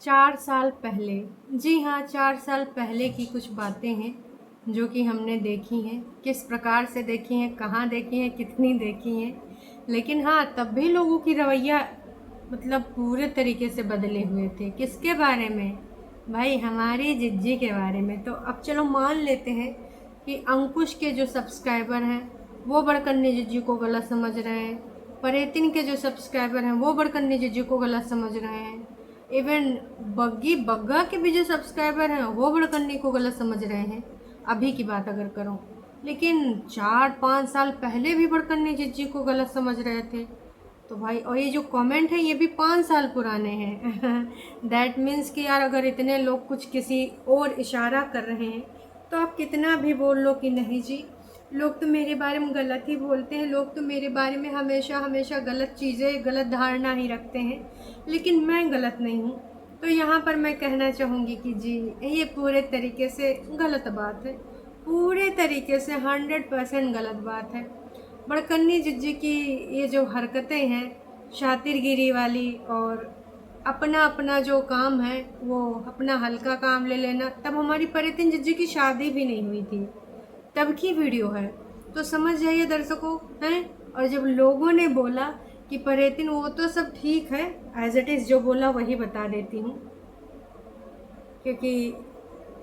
4 साल पहले, जी हाँ, 4 साल पहले की कुछ बातें हैं जो कि हमने देखी हैं। किस प्रकार से देखी हैं, कहाँ देखी हैं, कितनी देखी हैं। लेकिन हाँ, तब भी लोगों की रवैया मतलब पूरे तरीके से बदले हुए थे। किसके बारे में? भाई हमारी जिज्जी के बारे में। तो अब चलो मान लेते हैं कि अंकुश के जो सब्सक्राइबर हैं वो बड़कन्नी जिज्जी को गलत समझ रहे हैं। परेतिन के जो सब्सक्राइबर हैं वो बड़कन्नी जिज्जी को गलत समझ रहे हैं। इवन बग्गी बग्गा के भी जो सब्सक्राइबर हैं वो बड़कन्नी को गलत समझ रहे हैं, अभी की बात अगर करूं। लेकिन 4-5 साल पहले भी बड़कन्नी जिज्जी को गलत समझ रहे थे। तो भाई, और ये जो कमेंट है ये भी 5 साल पुराने हैं। दैट मीन्स कि यार, अगर इतने लोग कुछ किसी और इशारा कर रहे हैं तो आप कितना भी बोल लो कि नहीं जी, लोग तो मेरे बारे में गलत ही बोलते हैं, लोग तो मेरे बारे में हमेशा हमेशा गलत चीज़ें, गलत धारणा ही रखते हैं, लेकिन मैं गलत नहीं हूँ। तो यहाँ पर मैं कहना चाहूँगी कि जी, ये पूरे तरीके से गलत बात है। पूरे तरीके से 100% गलत बात है। बड़कन्नी जिज्जी की ये जो हरकतें हैं शातिरगिरी वाली, और अपना अपना जो काम है वो अपना हल्का काम ले लेना। तब हमारी परितिन जिज्जी की शादी भी नहीं हुई थी, तब की वीडियो है। तो समझ जाइए दर्शकों, हैं। और जब लोगों ने बोला कि परेतिन वो तो सब ठीक है, एज इट इज़ जो बोला वही बता देती हूँ, क्योंकि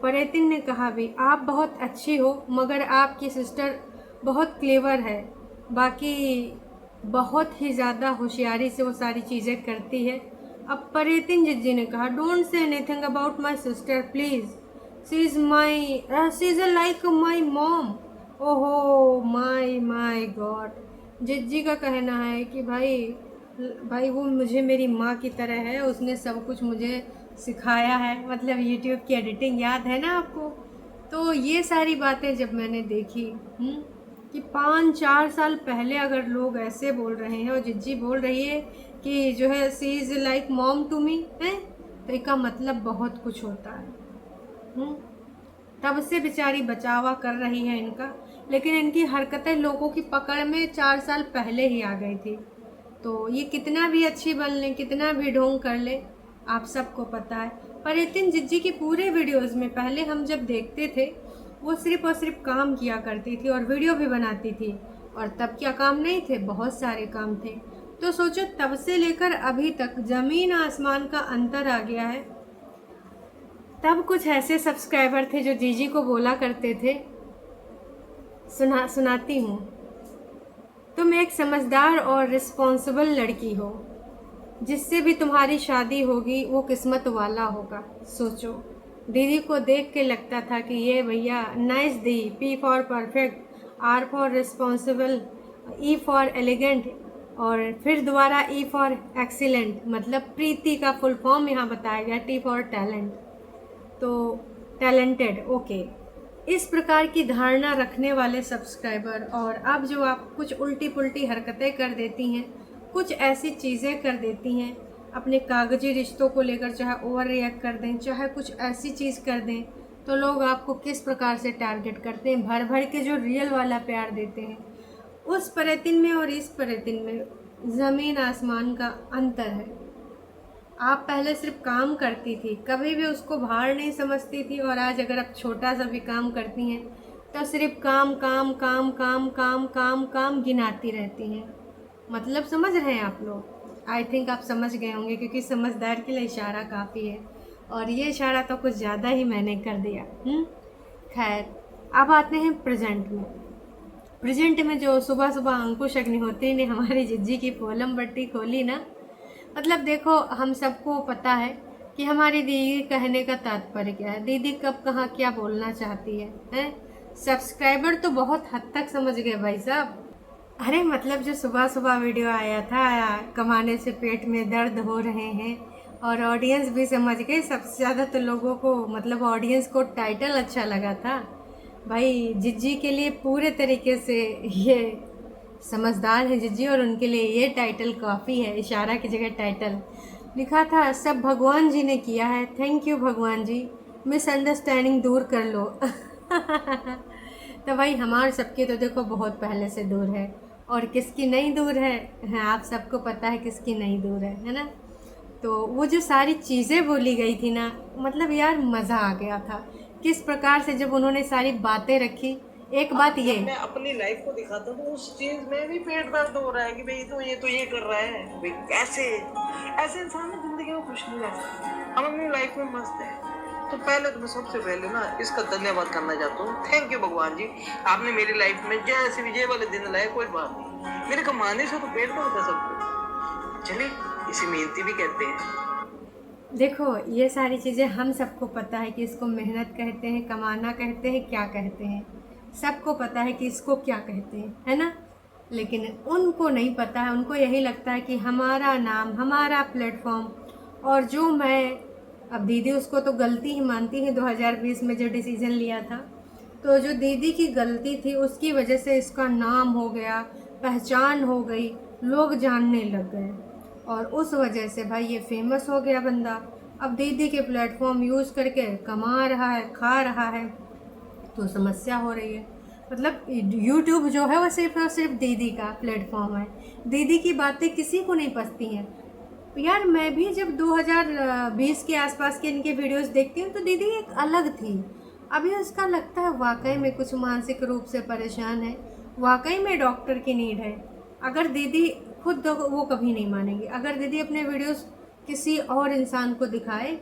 परेतिन ने कहा भी, आप बहुत अच्छी हो मगर आपकी सिस्टर बहुत क्लेवर है, बाकी बहुत ही ज़्यादा होशियारी से वो सारी चीज़ें करती है। अब परेतिन जिज्जी ने कहा, don't say anything about my sister please, she is like my mom. ओहो माई गॉड। जिज्जी का कहना है कि भाई वो मुझे मेरी माँ की तरह है, उसने सब कुछ मुझे सिखाया है। मतलब यूट्यूब की एडिटिंग याद है ना आपको? तो ये सारी बातें जब मैंने देखी कि 5-4 साल पहले अगर लोग ऐसे बोल रहे हैं और जिज्जी बोल रही है कि जो है she is like mom to me है, तो इसका मतलब बहुत कुछ होता है। तब से बेचारी बचावा कर रही है इनका, लेकिन इनकी हरकतें लोगों की पकड़ में 4 साल पहले ही आ गई थी। तो ये कितना भी अच्छी बन ले, कितना भी ढोंग कर ले, आप सबको पता है। परेतिन जिज्जी की पूरे वीडियोस में पहले हम जब देखते थे, वो सिर्फ और सिर्फ काम किया करती थी और वीडियो भी बनाती थी। और तब क्या काम नहीं थे, बहुत सारे काम थे। तो सोचो, तब से लेकर अभी तक ज़मीन आसमान का अंतर आ गया है। तब कुछ ऐसे सब्सक्राइबर थे जो जीजी को बोला करते थे, सुनाती हूँ, तुम एक समझदार और रिस्पॉन्सिबल लड़की हो, जिससे भी तुम्हारी शादी होगी वो किस्मत वाला होगा। सोचो, दीदी को देख के लगता था कि ये भैया नाइस दी, P for perfect, R for responsible, E for elegant, और फिर दोबारा ई फॉर एक्सीलेंट, मतलब प्रीति का फुल फॉर्म यहाँ बताया गया, टी फॉर टैलेंट, तो टैलेंटेड। ओके, इस प्रकार की धारणा रखने वाले सब्सक्राइबर, और अब जो आप कुछ उल्टी पुल्टी हरकतें कर देती हैं, कुछ ऐसी चीज़ें कर देती हैं अपने कागजी रिश्तों को लेकर, चाहे ओवर रिएक्ट कर दें, चाहे कुछ ऐसी चीज़ कर दें, तो लोग आपको किस प्रकार से टारगेट करते हैं, भर भर के जो रियल वाला प्यार देते हैं। उस परेतिन में और इस परेतिन में ज़मीन आसमान का अंतर है। आप पहले सिर्फ काम करती थी, कभी भी उसको भार नहीं समझती थी, और आज अगर आप छोटा सा भी काम करती हैं तो सिर्फ काम काम काम काम काम काम काम गिनाती रहती हैं। मतलब समझ रहे हैं आप लोग? आई थिंक आप समझ गए होंगे, क्योंकि समझदार के लिए इशारा काफ़ी है, और ये इशारा तो कुछ ज़्यादा ही मैंने कर दिया। खैर, अब आते हैं प्रेजेंट में। प्रेजेंट में जो सुबह सुबह अंकुश अग्निहोत्री ने हमारी जिज्जी की पोलम बट्टी खोली ना, मतलब देखो, हम सबको पता है कि हमारी दीदी कहने का तात्पर्य क्या है, दीदी कब कहाँ क्या बोलना चाहती है, हैं? सब्सक्राइबर तो बहुत हद तक समझ गए भाई साहब। अरे मतलब जो सुबह सुबह वीडियो आया था, कमाने से पेट में दर्द हो रहे हैं, और ऑडियंस भी समझ गए। सबसे ज़्यादा तो लोगों को, मतलब ऑडियंस को टाइटल अच्छा लगा था। भाई जिज्जी के लिए पूरे तरीके से ये समझदार है जिज्जी, और उनके लिए ये टाइटल काफ़ी है, इशारा की जगह टाइटल। लिखा था, सब भगवान जी ने किया है, थैंक यू भगवान जी, मिसअंडरस्टैंडिंग दूर कर लो। तो भाई हमारे सबके तो देखो बहुत पहले से दूर है, और किसकी नहीं दूर है, आप सबको पता है किसकी नहीं दूर है ना? तो वो जो सारी चीज़ें बोली गई थी ना, मतलब यार मज़ा आ गया था। किस प्रकार से जब उन्होंने सारी बातें रखी। एक बात ये, मैं अपनी लाइफ को दिखाता हूँ उस चीज में भी पेट दर्द हो रहा है कि भाई तो ये कर रहा है भाई, कैसे ऐसे इंसान ना जिंदगी में खुश नहीं रह सकते। हम अपनी लाइफ में मस्त है। तो पहले तो मैं सबसे पहले ना इसका धन्यवाद करना चाहता हूँ। थैंक यू भगवान जी, आपने मेरी लाइफ में जैसे विजय वाले दिन लाए। कोई बात नहीं, मेरे कमाने से तो पेट दर्द है सबको। चलिए इसे मेहनती भी कहते हैं। देखो ये सारी चीज़ें हम सबको पता है कि इसको मेहनत कहते हैं, कमाना कहते हैं, क्या कहते हैं, सबको पता है कि इसको क्या कहते हैं, है ना। लेकिन उनको नहीं पता है, उनको यही लगता है कि हमारा नाम, हमारा प्लेटफॉर्म। और जो मैं, अब दीदी उसको तो गलती ही मानती है 2020 में जो डिसीज़न लिया था, तो जो दीदी की गलती थी उसकी वजह से इसका नाम हो गया, पहचान हो गई, लोग जानने लग गए और उस वजह से भाई ये फेमस हो गया बंदा। अब दीदी के प्लेटफॉर्म यूज़ करके कमा रहा है, खा रहा है, तो समस्या हो रही है। मतलब यूट्यूब जो है वो सिर्फ और सिर्फ दीदी का प्लेटफॉर्म है। दीदी की बातें किसी को नहीं पचती हैं। यार मैं भी जब 2020 के आसपास के इनके वीडियोस देखती हूँ तो दीदी एक अलग थी। अभी उसका लगता है वाकई में कुछ मानसिक रूप से परेशान है, वाकई में डॉक्टर की नीड है। अगर दीदी खुद तो वो कभी नहीं मानेंगे। अगर दीदी अपने वीडियोस किसी और इंसान को दिखाए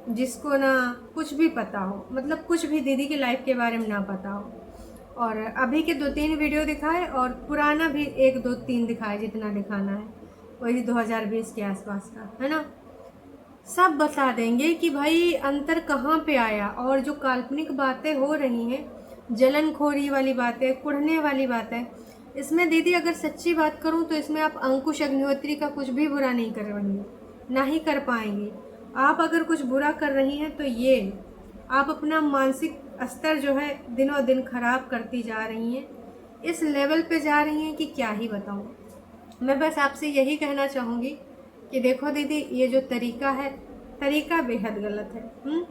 जिसको ना कुछ भी पता हो, मतलब कुछ भी दीदी की लाइफ के बारे में ना पता हो, और अभी के 2-3 वीडियो दिखाए और पुराना भी 1-2-3 दिखाए जितना दिखाना है, वही 2020 के आसपास का, है ना। सब बता देंगे कि भाई अंतर कहाँ पे आया। और जो काल्पनिक बातें हो रही हैं, जलनखोरी वाली बातें, कुढ़ने वाली बातें, इसमें दीदी अगर सच्ची बात करूँ तो इसमें आप अंकुश अग्निहोत्री का कुछ भी बुरा नहीं कर रही, ना ही कर पाएंगी। आप अगर कुछ बुरा कर रही हैं तो ये आप अपना मानसिक स्तर जो है दिनों दिन खराब करती जा रही हैं, इस लेवल पे जा रही हैं कि क्या ही बताऊँ। मैं बस आपसे यही कहना चाहूँगी कि देखो दीदी, ये जो तरीका है, तरीका बेहद गलत है।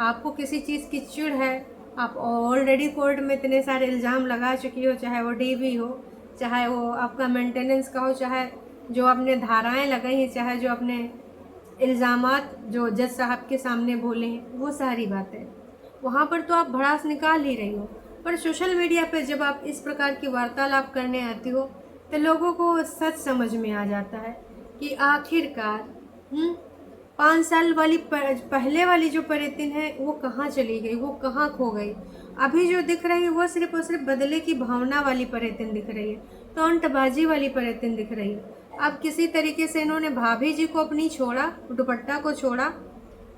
आपको किसी चीज़ की चिढ़ है, आप ऑलरेडी कोर्ट में इतने सारे इल्ज़ाम लगा चुकी हो, चाहे वो डीवी हो, चाहे वो आपका मेंटेनेंस का हो, चाहे जो आपने धाराएं लगाई हैं, चाहे जो अपने इल्ज़ामात जो जज साहब के सामने बोले हैं, वो सारी बातें वहाँ पर तो आप भड़ास निकाल ही रही हो। पर सोशल मीडिया पे जब आप इस प्रकार की वार्तालाप करने आती हो तो लोगों को सच समझ में आ जाता है कि आखिरकार 5 साल वाली पहले वाली जो परितिन है वो कहाँ चली गई, वो कहाँ खो गई। अभी जो दिख रही है वो सिर्फ और सिर्फ बदले की भावना वाली परितिन दिख रही है, टोंटबाजी वाली परितिन दिख रही है। अब किसी तरीके से इन्होंने भाभी जी को अपनी छोड़ा, दुपट्टा को छोड़ा,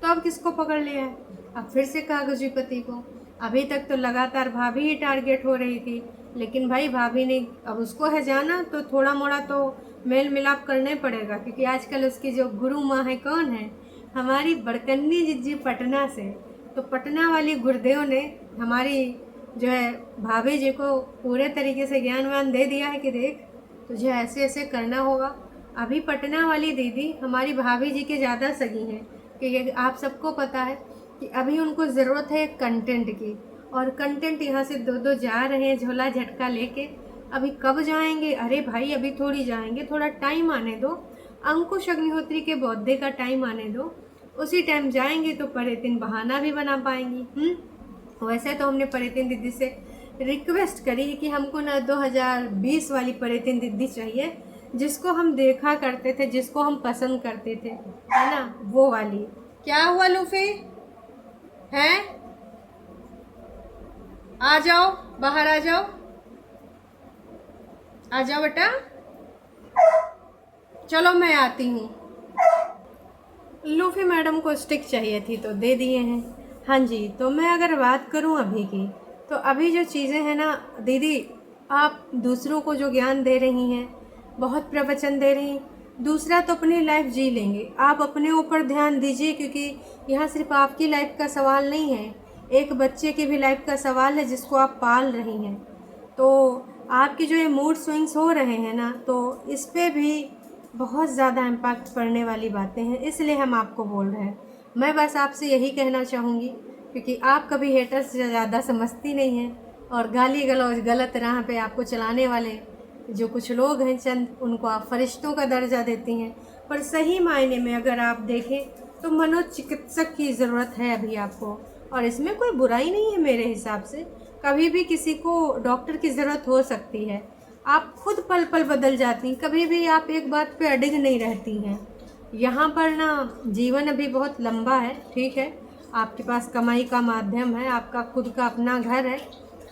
तो अब किसको पकड़ लिया है? अब फिर से कागजी पति को। अभी तक तो लगातार भाभी ही टारगेट हो रही थी, लेकिन भाई भाभी ने अब उसको है जाना, तो थोड़ा मोड़ा तो मेल मिलाप करने पड़ेगा, क्योंकि आजकल उसकी जो गुरु माँ है कौन है? हमारी बड़कन्नी जिज्जी पटना से। तो पटना वाली गुरुदेव ने हमारी जो है भाभी जी को पूरे तरीके से ज्ञान वान दे दिया है कि देख तुझे ऐसे ऐसे करना होगा। अभी पटना वाली दीदी हमारी भाभी जी के ज़्यादा सगी हैं, कि आप सबको पता है कि अभी उनको ज़रूरत है कंटेंट की, और कंटेंट यहाँ से दो जा रहे हैं झोला झटका लेके। अभी कब जाएंगे? अरे भाई अभी थोड़ी जाएंगे, थोड़ा टाइम आने दो, अंकुश अग्निहोत्री के बर्थडे का टाइम आने दो, उसी टाइम जाएंगे तो परितिन बहाना भी बना पाएंगी। वैसे तो हमने परितिन दीदी से रिक्वेस्ट करी है कि हमको ना 2020 वाली परितिन दीदी चाहिए, जिसको हम देखा करते थे, जिसको हम पसंद करते थे, है ना, वो वाली। क्या हुआ लूफी हैं? आ जाओ, बाहर आ जाओ, आ जाओ बेटा, चलो मैं आती हूँ। लूफी मैडम को स्टिक चाहिए थी तो दे दिए हैं। हाँ जी, तो मैं अगर बात करूँ अभी की, तो अभी जो चीज़ें हैं ना दीदी, आप दूसरों को जो ज्ञान दे रही हैं, बहुत प्रवचन दे रही हैं, दूसरा तो अपनी लाइफ जी लेंगे, आप अपने ऊपर ध्यान दीजिए, क्योंकि यहाँ सिर्फ आपकी लाइफ का सवाल नहीं है, एक बच्चे की भी लाइफ का सवाल है जिसको आप पाल रही हैं। तो आपकी जो ये मूड स्विंग्स हो रहे हैं ना, तो इस पर भी बहुत ज़्यादा इम्पैक्ट पड़ने वाली बातें हैं, इसलिए हम आपको बोल रहे हैं। मैं बस आपसे यही कहना चाहूँगी, क्योंकि आप कभी हेटर्स से ज़्यादा समझती नहीं हैं, और गाली गलौज गलत राह पे आपको चलाने वाले जो कुछ लोग हैं चंद, उनको आप फरिश्तों का दर्जा देती हैं, पर सही मायने में अगर आप देखें तो मनोचिकित्सक की ज़रूरत है अभी आपको, और इसमें कोई बुराई नहीं है मेरे हिसाब से। कभी भी किसी को डॉक्टर की ज़रूरत हो सकती है। आप खुद पल पल बदल जाती हैं, कभी भी आप एक बात पे अडिग नहीं रहती हैं। यहाँ पर ना जीवन अभी बहुत लंबा है, ठीक है, आपके पास कमाई का माध्यम है, आपका खुद का अपना घर है,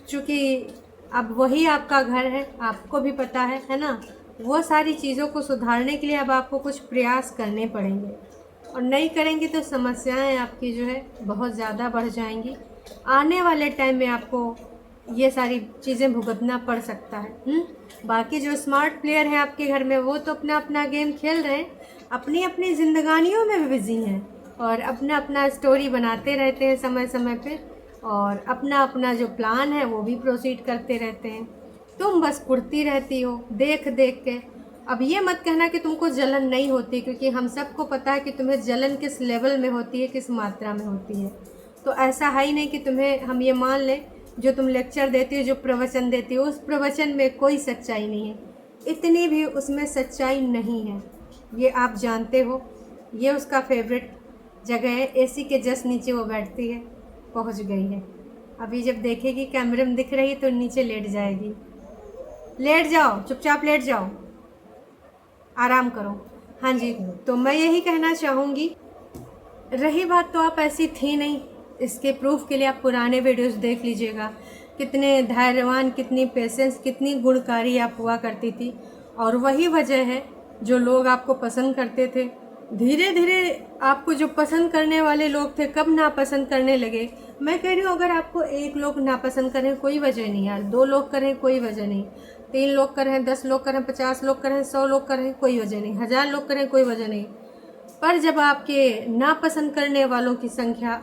चूँकि अब वही आपका घर है, आपको भी पता है ना। वो सारी चीज़ों को सुधारने के लिए अब आपको कुछ प्रयास करने पड़ेंगे, और नहीं करेंगे तो समस्याएं आपकी जो है बहुत ज़्यादा बढ़ जाएंगी। आने वाले टाइम में आपको ये सारी चीज़ें भुगतना पड़ सकता है। बाकी जो स्मार्ट प्लेयर हैं आपके घर में वो तो अपना अपना गेम खेल रहे हैं, अपनी अपनी ज़िंदगानियों में बिज़ी हैं, और अपना अपना स्टोरी बनाते रहते हैं समय समय पे, और अपना अपना जो प्लान है वो भी प्रोसीड करते रहते हैं। तुम बस कुड़ती रहती हो देख देख के। अब ये मत कहना कि तुमको जलन नहीं होती, क्योंकि हम सबको पता है कि तुम्हें जलन किस लेवल में होती है, किस मात्रा में होती है। तो ऐसा है ही नहीं कि तुम्हें हम ये मान लें जो तुम लेक्चर देती हो, जो प्रवचन देती हो, उस प्रवचन में कोई सच्चाई नहीं है, इतनी भी उसमें सच्चाई नहीं है, ये आप जानते हो। ये उसका फेवरेट जगह है, एसी के जस्ट नीचे वो बैठती है, पहुंच गई है। अभी जब देखेगी कैमरे में दिख रही तो नीचे लेट जाएगी। लेट जाओ, चुपचाप लेट जाओ, आराम करो। हाँ जी, तो मैं यही कहना चाहूँगी। रही बात, तो आप ऐसी थी नहीं, इसके प्रूफ के लिए आप पुराने वीडियोस देख लीजिएगा, कितने धैर्यवान, कितनी पेशेंस, कितनी गुणकारी आप हुआ करती थी। और वही वजह है जो लोग आपको पसंद करते थे, धीरे धीरे आपको जो पसंद करने वाले लोग थे कब नापसंद करने लगे। मैं कह रही हूँ, अगर आपको एक लोग नापसंद करें कोई वजह नहीं यार, 2 लोग करें कोई वजह नहीं, 3 लोग करें, 10 लोग करें, 50 लोग करें, 100 लोग करें, कोई वजह नहीं, 1000 लोग करें, कोई वजह नहीं। पर जब आपके नापसंद करने वालों की संख्या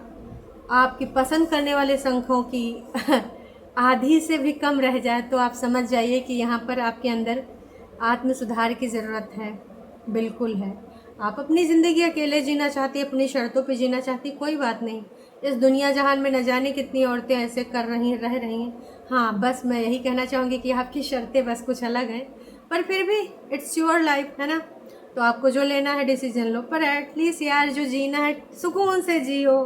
आपकी पसंद करने वाले संख्याओं की आधी से भी कम रह जाए, तो आप समझ जाइए कि यहाँ पर आपके अंदर आत्म सुधार की ज़रूरत है, बिल्कुल है। आप अपनी ज़िंदगी अकेले जीना चाहती, अपनी शर्तों पे जीना चाहती, कोई बात नहीं। इस दुनिया जहान में न जाने कितनी औरतें ऐसे कर रही हैं, रह रही हैं। हाँ, बस मैं यही कहना चाहूँगी कि आपकी शर्तें बस कुछ अलग हैं, पर फिर भी इट्स योर लाइफ, है ना। तो आपको जो लेना है डिसीजन लो, पर एटलीस्ट यार जो जीना है सुकून से जियो।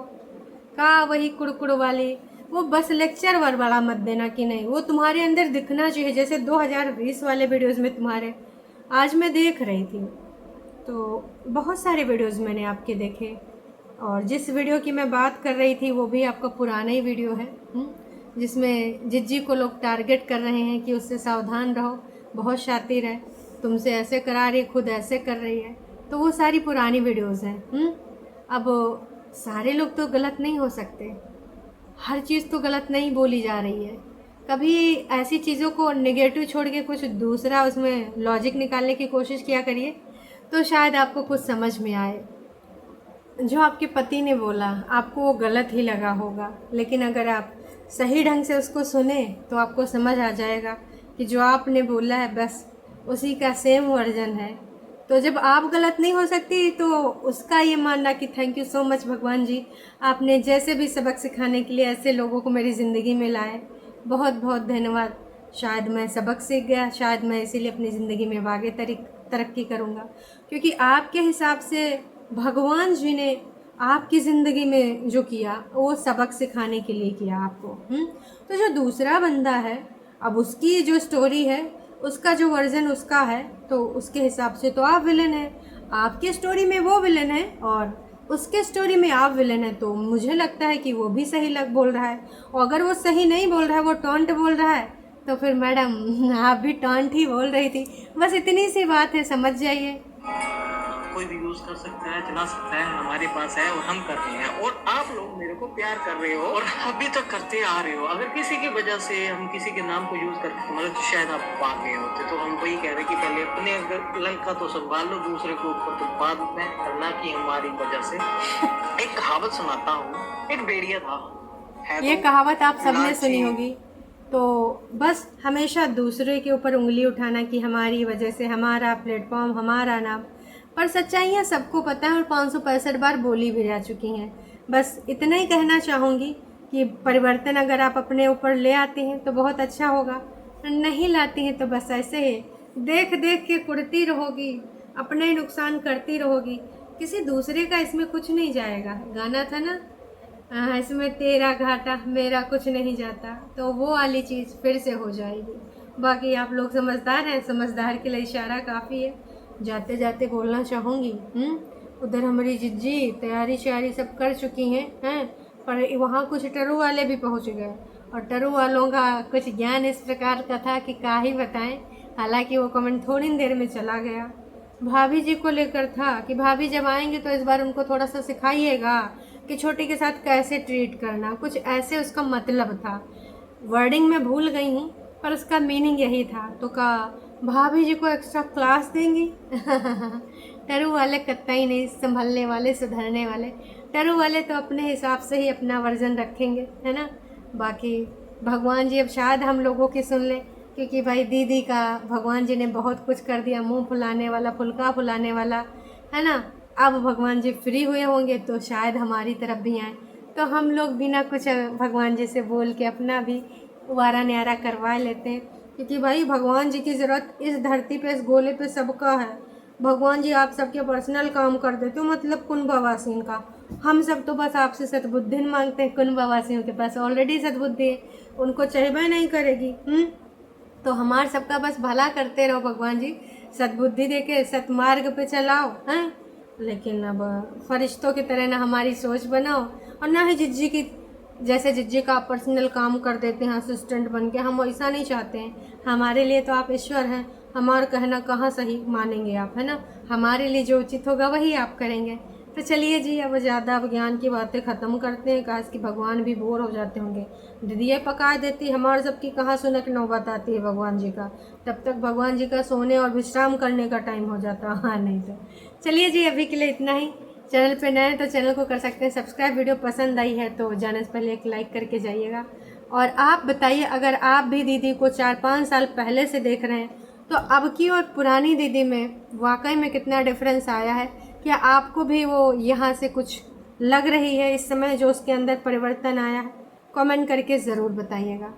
का वही कुड़कुड़ वाली वो बस लेक्चर वाला मत देना कि नहीं, वो तुम्हारे अंदर दिखना चाहिए। जैसे 2020 वाले वीडियोस में तुम्हारे, आज मैं देख रही थी तो बहुत सारे वीडियोस मैंने आपके देखे, और जिस वीडियो की मैं बात कर रही थी वो भी आपका पुराना ही वीडियो है, जिसमें जिज्जी को लोग टारगेट कर रहे हैं कि उससे सावधान रहो, बहुत शातिर है, तुमसे ऐसे करा रही, खुद ऐसे कर रही है। तो वो सारी पुरानी वीडियोस हैं। अब सारे लोग तो गलत नहीं हो सकते, हर चीज़ तो गलत नहीं बोली जा रही है। कभी ऐसी चीज़ों को नेगेटिव छोड़ के कुछ दूसरा उसमें लॉजिक निकालने की कोशिश किया करिए, तो शायद आपको कुछ समझ में आए। जो आपके पति ने बोला आपको वो गलत ही लगा होगा, लेकिन अगर आप सही ढंग से उसको सुने तो आपको समझ आ जाएगा कि जो आपने बोला है बस उसी का सेम वर्जन है। तो जब आप गलत नहीं हो सकती तो उसका ये मानना कि थैंक यू सो मच भगवान जी, आपने जैसे भी सबक सिखाने के लिए ऐसे लोगों को मेरी ज़िंदगी में लाए, बहुत बहुत धन्यवाद। शायद मैं सबक सीख गया, शायद मैं इसीलिए अपनी ज़िंदगी में आगे तरक्की करूँगा, क्योंकि आपके हिसाब से भगवान जी ने आपकी ज़िंदगी में जो किया वो सबक सिखाने के लिए किया आपको। तो जो दूसरा बंदा है, अब उसकी जो स्टोरी है, उसका जो वर्जन उसका है, तो उसके हिसाब से तो आप विलन हैं। आपके स्टोरी में वो विलन है और उसके स्टोरी में आप विलन है, तो मुझे लगता है कि वो भी सही बोल रहा है। और अगर वो सही नहीं बोल रहा है, वो टॉन्ट बोल रहा है, तो फिर मैडम आप भी टॉन्ट ही बोल रही थी। बस इतनी सी बात है, समझ जाइए। कोई भी यूज कर सकता है, चला सकता है, हमारे पास है और हम कर रहे हैं, और आप लोग मेरे को प्यार कर रहे हो और अभी तक करते आ रहे हो। अगर किसी की वजह से हम किसी के नाम को यूज करके मतलब तो शायद आप भाग गए होते, तो हम वही कह रहे कि पहले अपने अगर लंका तो संभाल लो, दूसरे को ऊपर तो बाद में करना कि हमारी वजह से। एक कहावत सुनाता हूँ, एक भेड़िया था, ये कहावत आप सबने सुनी होगी। तो बस हमेशा दूसरे के ऊपर उंगली उठाना कि हमारी वजह से, हमारा प्लेटफॉर्म, हमारा नाम, पर सच्चाइयाँ सबको पता है और 565 बार बोली भी जा चुकी हैं। बस इतना ही कहना चाहूँगी कि परिवर्तन अगर आप अपने ऊपर ले आती हैं तो बहुत अच्छा होगा, नहीं लाती हैं तो बस ऐसे ही देख देख के कुड़ती रहोगी, अपना ही नुकसान करती रहोगी, किसी दूसरे का इसमें कुछ नहीं जाएगा। गाना था ना, इसमें तेरा घाटा मेरा कुछ नहीं जाता, तो वो वाली चीज़ फिर से हो जाएगी। बाकी आप लोग समझदार हैं, समझदार के लिए इशारा काफ़ी है। जाते जाते बोलना चाहूँगी, उधर हमारी जिज्जी तैयारी श्यारी सब कर चुकी हैं, पर वहाँ कुछ टरू वाले भी पहुँच गए, और टरू वालों का कुछ ज्ञान इस प्रकार का था कि क्या ही बताएं। हालांकि वो कमेंट थोड़ी देर में चला गया। भाभी जी को लेकर था कि भाभी जब आएंगे तो इस बार उनको थोड़ा सा सिखाइएगा कि छोटी के साथ कैसे ट्रीट करना, कुछ ऐसे उसका मतलब था। वर्डिंग में भूल गई हूँ, पर उसका मीनिंग यही था। तो कहा भाभी जी को एक्स्ट्रा क्लास देंगी। टरू वाले कतई नहीं, संभलने वाले, सुधरने वाले। टरू वाले तो अपने हिसाब से ही अपना वर्जन रखेंगे, है ना। बाकी भगवान जी अब शायद हम लोगों की सुन लें, क्योंकि भाई दीदी का भगवान जी ने बहुत कुछ कर दिया, मुंह फुलाने वाला, फुलका फुलाने वाला, है ना। अब भगवान जी फ्री हुए होंगे तो शायद हमारी तरफ भी आए, तो हम लोग बिना कुछ भगवान जी से बोल के अपना भी वारा न्यारा करवा लेते हैं। क्योंकि भाई भगवान जी की ज़रूरत इस धरती पे, इस गोले पे सबका है। भगवान जी आप सबके पर्सनल काम कर देते हो, मतलब कुंभवासियों का। हम सब तो बस आपसे सद्बुद्धि मांगते हैं। कुंभवासियों के पास ऑलरेडी सद्बुद्धि है, उनको चाहिए नहीं करेगी। तो हमार सबका बस भला करते रहो भगवान जी, सद्बुद्धि देके सतमार्ग पे चलाओ, हैं। लेकिन अब फरिश्तों की तरह ना हमारी सोच बनाओ, और ना ही जिज्जी की जैसे जिज्जी का आप पर्सनल काम कर देते हैं असिस्टेंट बन के, हम वैसा नहीं चाहते हैं। हमारे लिए तो आप ईश्वर हैं, हमारा कहना कहाँ सही मानेंगे आप, है ना। हमारे लिए जो उचित होगा वही आप करेंगे। तो चलिए जी, अब ज़्यादा विज्ञान की बातें ख़त्म करते हैं, काश कि भगवान भी बोर हो जाते होंगे। दीदी पका देती, हमारे सबकी कहाँ सुनक नौबत आती है भगवान जी का। तब तक भगवान जी का सोने और विश्राम करने का टाइम हो जाता। हाँ नहीं तो चलिए जी, अभी के लिए इतना ही। चैनल पे नए हैं तो चैनल को कर सकते हैं सब्सक्राइब। वीडियो पसंद आई है तो जाने से पहले एक लाइक करके जाइएगा। और आप बताइए, अगर आप भी दीदी को 4-5 साल पहले से देख रहे हैं तो अब की और पुरानी दीदी में वाकई में कितना डिफरेंस आया है। क्या आपको भी वो यहाँ से कुछ लग रही है इस समय, जो उसके अंदर परिवर्तन आया है? कमेंट करके ज़रूर बताइएगा।